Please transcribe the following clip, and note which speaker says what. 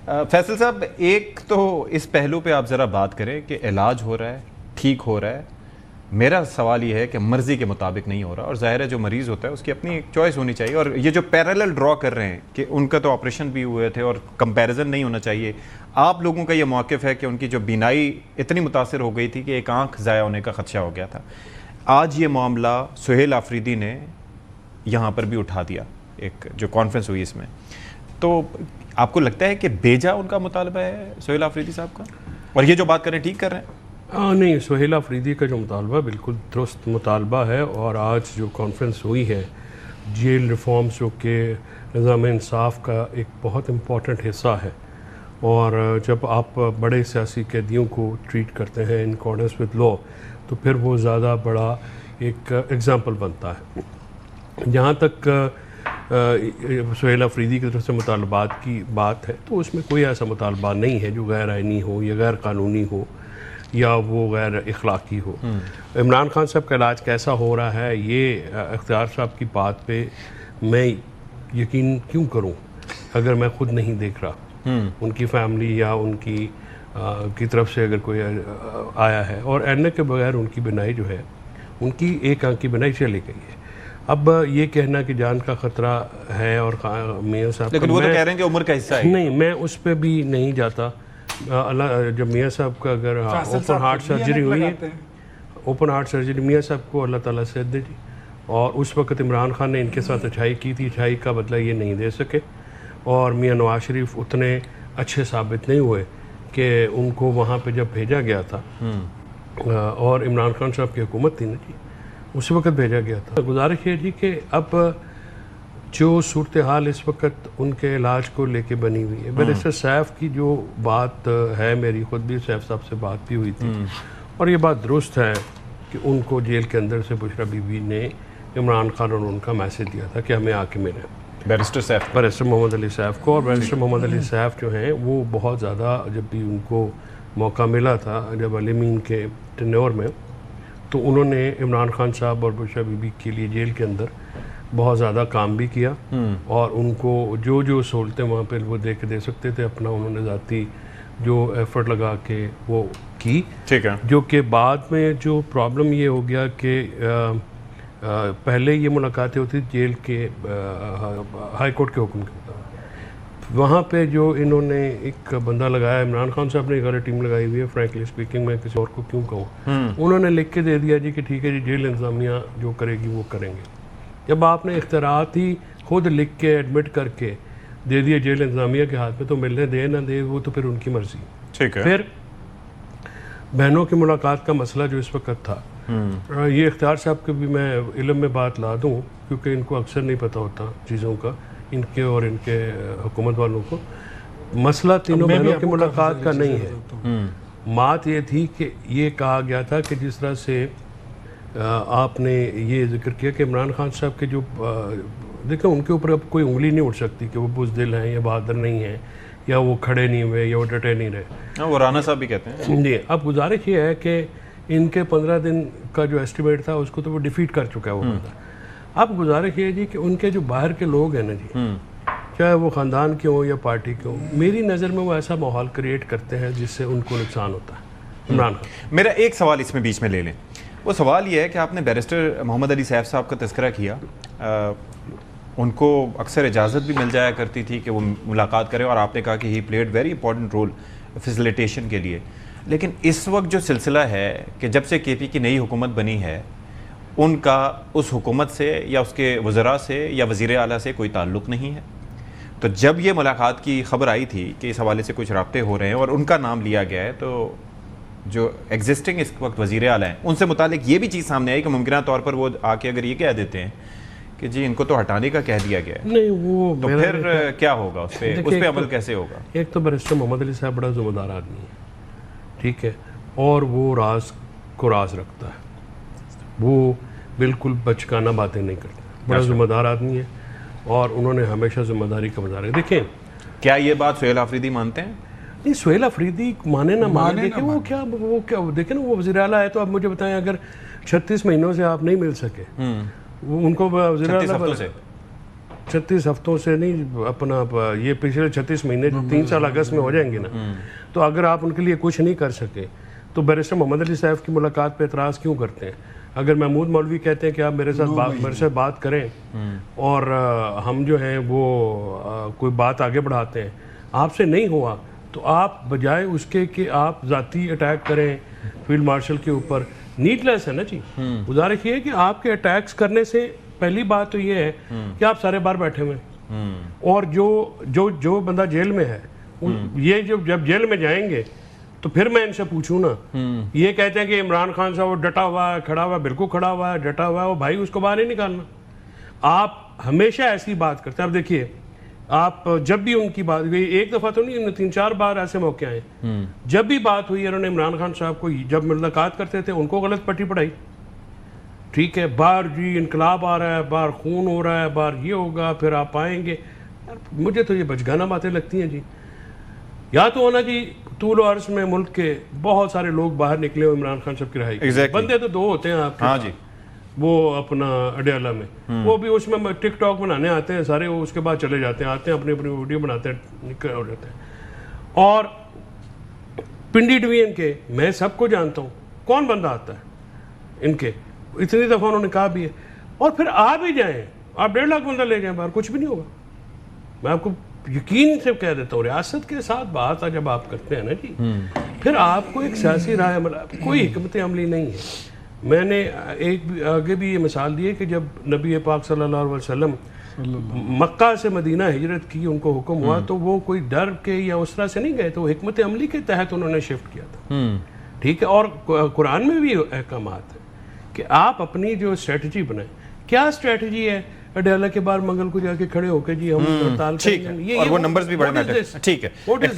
Speaker 1: फैसल साहब, एक तो इस पहलू पे आप ज़रा बात करें कि इलाज हो रहा है, ठीक हो रहा है। मेरा सवाल ये है कि मर्ज़ी के मुताबिक नहीं हो रहा, और ज़ाहिर है जो मरीज़ होता है उसकी अपनी एक चॉइस होनी चाहिए। और ये जो पैरेलल ड्रॉ कर रहे हैं कि उनका तो ऑपरेशन भी हुए थे और कंपैरिजन नहीं होना चाहिए, आप लोगों का ये मौक़िफ़ है कि उनकी जो बीनाई इतनी मुतासर हो गई थी कि एक आँख ज़ाया होने का ख़दशा हो गया था। आज ये मामला सुहेल आफरीदी ने यहाँ पर भी उठा दिया, एक जो कॉन्फ्रेंस हुई इसमें, तो आपको लगता है कि बेजा उनका मुतालबा है सुहेल आफरीदी साहब का, और ये जो बात कर रहे हैं ठीक कर रहे हैं?
Speaker 2: नहीं, सुहेल आफरीदी का जो मुतालबा बिल्कुल दुरुस्त मुतालबा है। और आज जो कॉन्फ्रेंस हुई है जेल रिफॉर्म्स, जो कि निज़ाम इंसाफ का एक बहुत इम्पॉर्टेंट हिस्सा है, और जब आप बड़े सियासी कैदियों को ट्रीट करते हैं इन अकॉर्डेंस विद लॉ, तो फिर वो ज़्यादा बड़ा एक एग्ज़ाम्पल बनता है। जहाँ तक सुहेल आफरीदी की तरफ से मुतालबात की बात है, तो उसमें कोई ऐसा मुतालबा नहीं है जो गैर आइनी हो या गैर कानूनी हो या वो गैर इखलाकी हो। इमरान खान साहब का इलाज कैसा हो रहा है, ये इख्तियार साहब की बात पे मैं यकीन क्यों करूं अगर मैं ख़ुद नहीं देख रहा। उनकी फैमिली या उनकी की तरफ से अगर कोई आया है, और एने के बगैर उनकी बिनाई जो है, उनकी एक आंख की बिनाई चली गई है। अब ये कहना कि जान का ख़तरा है और मियाँ साहब,
Speaker 1: लेकिन वो तो कह रहे हैं कि उम्र का हिस्सा है।
Speaker 2: नहीं, मैं उस पर भी नहीं जाता। अल्लाह, जब मियाँ साहब का अगर ओपन हार्ट सर्जरी हुई है, ओपन हार्ट सर्जरी मियाँ साहब को अल्लाह ताला सेहत दे जी, और उस वक्त इमरान खान ने इनके साथ अच्छाई की थी, अच्छाई का बदला ये नहीं दे सके, और मियाँ नवाज शरीफ उतने अच्छे साबित नहीं हुए कि उनको वहाँ पे जब भेजा गया था, और इमरान खान साहब की हुकूमत थी ना जी, उस वक्त भेजा गया था। गुजारिश है जी कि अब जो सूरत हाल इस वक्त उनके इलाज को लेके बनी हुई है, बैरिस्टर सैफ की जो बात है, मेरी खुद भी सैफ साहब से बात भी हुई थी, और ये बात दुरुस्त है कि उनको जेल के अंदर से बुशरा बीबी ने इमरान खान और उनका मैसेज दिया था कि हमें आके मिले, बैरिस्टर मोहम्मद अली सैफ को। और बैरिस्टर मोहम्मद अली सैफ जो हैं वो बहुत ज़्यादा, जब भी उनको मौका मिला था जब अलीमीन के टेन्योर में, तो उन्होंने इमरान खान साहब और बुशरा बीबी के लिए जेल के अंदर बहुत ज़्यादा काम भी किया, और उनको जो जो सहूलतें वहाँ पर वो दे सकते थे, अपना उन्होंने ज़ाती जो एफर्ट लगा के वो की। ठीक है। जो कि बाद में जो प्रॉब्लम ये हो गया कि पहले ये मुलाकातें होती जेल के हाई कोर्ट के हुक्म के मुताबिक, वहाँ पे जो इन्होंने एक बंदा लगाया, इमरान खान साहब ने एक और टीम लगाई हुई है, फ्रैंकली स्पीकिंग मैं किसी और को क्यों कहूँ, उन्होंने लिख के दे दिया जी कि ठीक है जी, जेल इंतज़ामिया जो करेगी वो करेंगे। जब आपने इख्तियारात ही खुद लिख के एडमिट करके दे दिए जेल इंतज़ामिया के हाथ में, तो मिलने दे ना दे वो तो फिर उनकी मर्ज़ी। ठीक है। फिर बहनों की मुलाकात का मसला जो इस वक्त था, ये इख्तियार साहब के भी मैं इल्म में बात ला दूँ, क्योंकि इनको अक्सर नहीं पता होता चीज़ों का, इनके और इनके हुकूमत वालों को। मसला तीनों बहनों की मुलाकात का नहीं है। बात ये थी कि ये कहा गया था कि जिस तरह से आपने ये जिक्र किया कि इमरान खान साहब के जो देखें, उनके ऊपर अब कोई उंगली नहीं उठ सकती कि वो बुज़दिल हैं या बहादुर नहीं हैं, या वो खड़े नहीं हुए या वो डटे नहीं रहे।
Speaker 1: वो राना साहब भी कहते हैं
Speaker 2: जी। अब गुजारिश ये है कि इनके 15 दिन का जो एस्टिमेट था उसको तो वो डिफीट कर चुका है वो बंदा। अब गुजारिश ये है जी कि उनके जो बाहर के लोग हैं ना जी, चाहे वो ख़ानदान के हों या पार्टी के हों, मेरी नज़र में वो ऐसा माहौल क्रिएट करते हैं जिससे उनको नुकसान होता है। इमरान खान,
Speaker 1: मेरा एक सवाल इसमें बीच में ले लें, वो सवाल ये है कि आपने बैरिस्टर मोहम्मद अली सैफ साहब का तज़किरा किया, उनको अक्सर इजाज़त भी मिल जाया करती थी कि वो मुलाकात करें, और आपने कहा कि he played very important role facilitation के लिए। लेकिन इस वक्त जो सिलसिला है कि जब से KP की नई हुकूमत बनी है, उनका उस हुकूमत से या उसके वज़रा से या वज़ीर आला से कोई ताल्लुक़ नहीं है। तो जब ये मुलाकात की खबर आई थी कि इस हवाले से कुछ राब्ते हो रहे हैं और उनका नाम लिया गया है, तो जो एग्जिस्टिंग इस वक्त वज़ीर आला हैं उनसे मुतालिक ये भी चीज़ सामने आई कि मुमकिन तौर पर वो आके अगर ये कह देते हैं कि जी इनको तो हटाने का कह दिया गया है,
Speaker 2: नहीं वो
Speaker 1: तो फिर क्या होगा, उस पर अमल कैसे होगा?
Speaker 2: एक तो बैरिस्टर मोहम्मद अली साहब बड़ा ज़िम्मेदार आदमी है, ठीक है, और वो राज को राज रखता है, वो बिल्कुल बचकाना बातें नहीं करता, बड़ा ज़िम्मेदार आदमी है, और उन्होंने हमेशा ज़िम्मेदारी का मुजाहरा। देखें,
Speaker 1: क्या ये बात सुहेल आफरीदी मानते हैं?
Speaker 2: नहीं, सुहेल आफरीदी माने ना माने, देखें वो क्या देखें ना, वो वज़ीर आला है, तो आप मुझे बताएं, अगर 36 महीनों से आप नहीं मिल सके, उनको वज़ीर आला 36 हफ्तों से नहीं, अपना ये पिछले 36 महीने 3 साल अगस्त में हो जाएंगे ना, तो अगर आप उनके लिए कुछ नहीं कर सके तो बैरिस्टर मोहम्मद अली साहब की मुलाकात पे एतराज़ क्यों करते हैं? अगर महमूद मौलवी कहते हैं कि आप मेरे से बात करें और हम जो हैं वो कोई बात आगे बढ़ाते हैं, आपसे नहीं हुआ तो आप बजाय उसके कि आप ज़ाती अटैक करें फील्ड मार्शल के ऊपर, नीडलेस है ना जी। गुजारिश ये है कि आपके अटैक्स करने से पहली बात तो ये है कि आप सारे बार बैठे हुए हैं, और जो बंदा जेल में है ये जब जेल में जाएंगे तो फिर मैं इनसे पूछूं ना, ये कहते हैं कि इमरान खान साहब वो डटा हुआ है, खड़ा हुआ है, बिल्कुल खड़ा हुआ है, डटा हुआ है, वो भाई उसको बाहर नहीं निकालना। आप हमेशा ऐसी बात करते हैं। अब देखिए, आप जब भी उनकी बात हुई, एक दफ़ा तो नहीं, 3-4 बार ऐसे मौके आए, जब भी बात हुई उन्होंने इमरान खान साहब को जब मुलाकात करते थे उनको गलत पट्टी पढ़ाई। ठीक है, बाहर जी इनकलाब आ रहा है, बाहर खून हो रहा है, बाहर ये होगा, फिर आप आएंगे। यार मुझे तो ये बचगाना बातें लगती हैं जी। या तो होना जी तूल अर्ज में मुल्क के बहुत सारे लोग बाहर निकले हो इमरान खान साहब की रिहाई के। बंदे तो 2 होते हैं आपके। हाँ जी, वो अपना अडयाला में, वो भी उसमें टिकटॉक बनाने आते हैं सारे, वो उसके बाद चले जाते हैं, आते हैं अपनी अपनी वीडियो बनाते हैं, निकल हो जाते हैं। और पिंडी डिवीजन के मैं सबको जानता हूँ, कौन बंदा आता है इनके, इतनी दफ़ा उन्होंने कहा भी है। और फिर आ भी जाएं, आप 1.5 लाख बंदा ले जाएं बाहर, कुछ भी नहीं होगा। मैं आपको यकीन से कह देता हूँ, रियासत के साथ बात जब आप करते हैं ना जी, फिर आपको एक सियासी राय कोई हिकमत अमली नहीं है। मैंने एक आगे भी ये मिसाल दी है कि जब नबी पाक सल्लल्लाहु अलैहि वसल्लम मक्का से मदीना हिजरत की, उनको हुक्म हुआ तो वो कोई डर के या उस तरह से नहीं गए, तो हिकमत अमली के तहत उन्होंने शिफ्ट किया था। ठीक है, और कुरान में भी अहकामात है कि आप अपनी जो स्ट्रेटजी बनाएं। क्या स्ट्रेटजी है? अडयाला के बाहर मंगल को जाके खड़े होकर जी हम हड़ताल करेंगे,
Speaker 1: और वो नंबर्स भी बड़े मैटर। ठीक है।